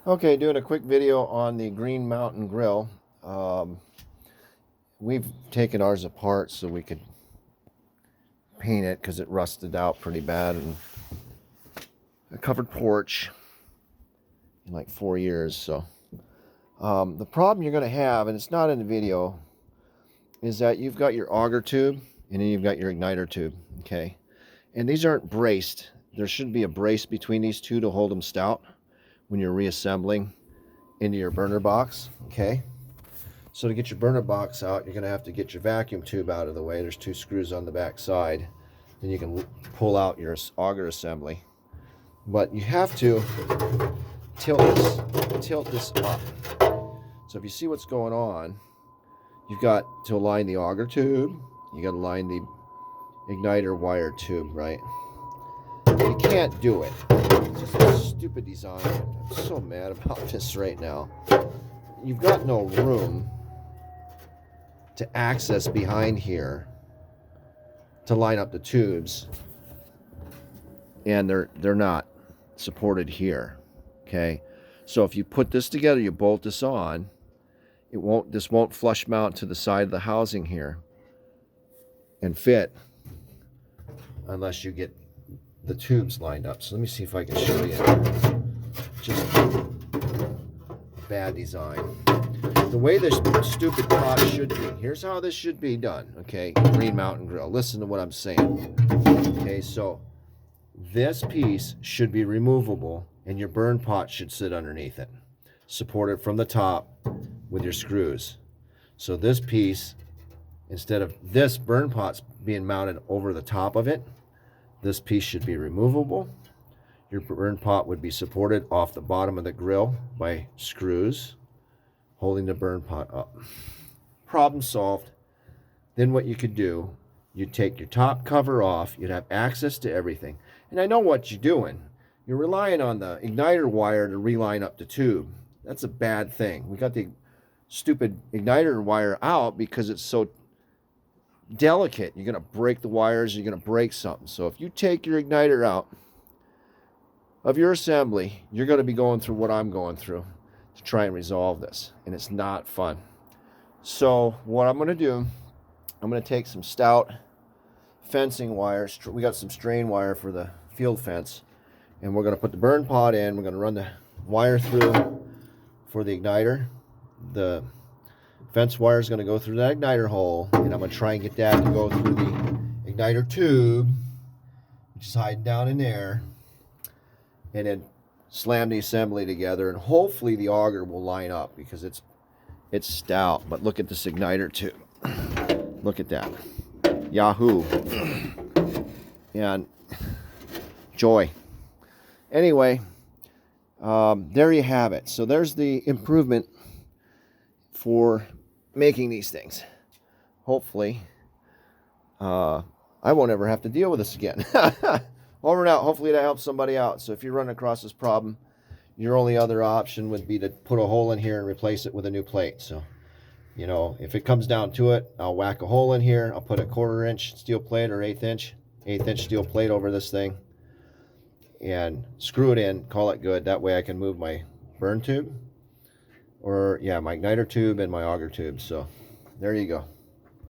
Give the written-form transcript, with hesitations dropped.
Okay, doing a quick video on the Green Mountain Grill. We've taken ours apart so we could paint it because it rusted out pretty bad, and a covered porch in like 4 years. So the problem you're going to have, and it's not in the video, is that you've got your auger tube and then you've got your igniter tube. Okay, and these aren't braced. There should be a brace between these two to hold them stout when you're reassembling into your burner box. Okay, so to get your burner box out, you're going to have to get your vacuum tube out of the way. There's 2 screws on the back side. Then you can pull out your auger assembly, but you have to tilt this up. So if you see what's going on, you've got to align the auger tube, you got to align the igniter wire tube, right? You can't do it. It's just a stupid design. I'm so mad about this right now. You've got no room to access behind here to line up the tubes, and they're not supported here. Okay, so if you put this together, you bolt this on, this won't flush mount to the side of the housing here and fit unless you get the tubes lined up. So let me see if I can show you. Just bad design. The way this stupid pot should be. Here's how this should be done. Okay, Green Mountain Grill. Listen to what I'm saying. Okay, so this piece should be removable, and your burn pot should sit underneath it, supported from the top with your screws. So this piece, instead of this burn pot's being mounted over the top of it, this piece should be removable. Your burn pot would be supported off the bottom of the grill by screws holding the burn pot up. Problem solved. Then what you could do, you'd take your top cover off, you'd have access to everything. And I know what you're doing. You're relying on the igniter wire to reline up the tube. That's a bad thing. We got the stupid igniter wire out because it's so delicate. You're going to break the wires, you're going to break something. So if you take your igniter out of your assembly, you're going to be going through what I'm going through to try and resolve this, and it's not fun. So what I'm going to do, I'm going to take some stout fencing wire. We got some strain wire for the field fence, and we're going to put the burn pot in. We're going to run the wire through for the igniter. The fence wire is going to go through that igniter hole, and I'm going to try and get that to go through the igniter tube, which is hiding down in there, and then slam the assembly together, and hopefully the auger will line up because it's stout. But look at this igniter tube. Look at that. Yahoo. And joy. Anyway, there you have it. So there's the improvement for making these things. Hopefully, I won't ever have to deal with this again. Over and out. Hopefully that helps somebody out. So if you're running across this problem, your only other option would be to put a hole in here and replace it with a new plate. So, you know, if it comes down to it, I'll whack a hole in here. I'll put a 1/4 inch steel plate or 1/8 inch steel plate over this thing and screw it in, call it good. That way I can move my burn tube, or yeah, my igniter tube and my auger tube. So there you go.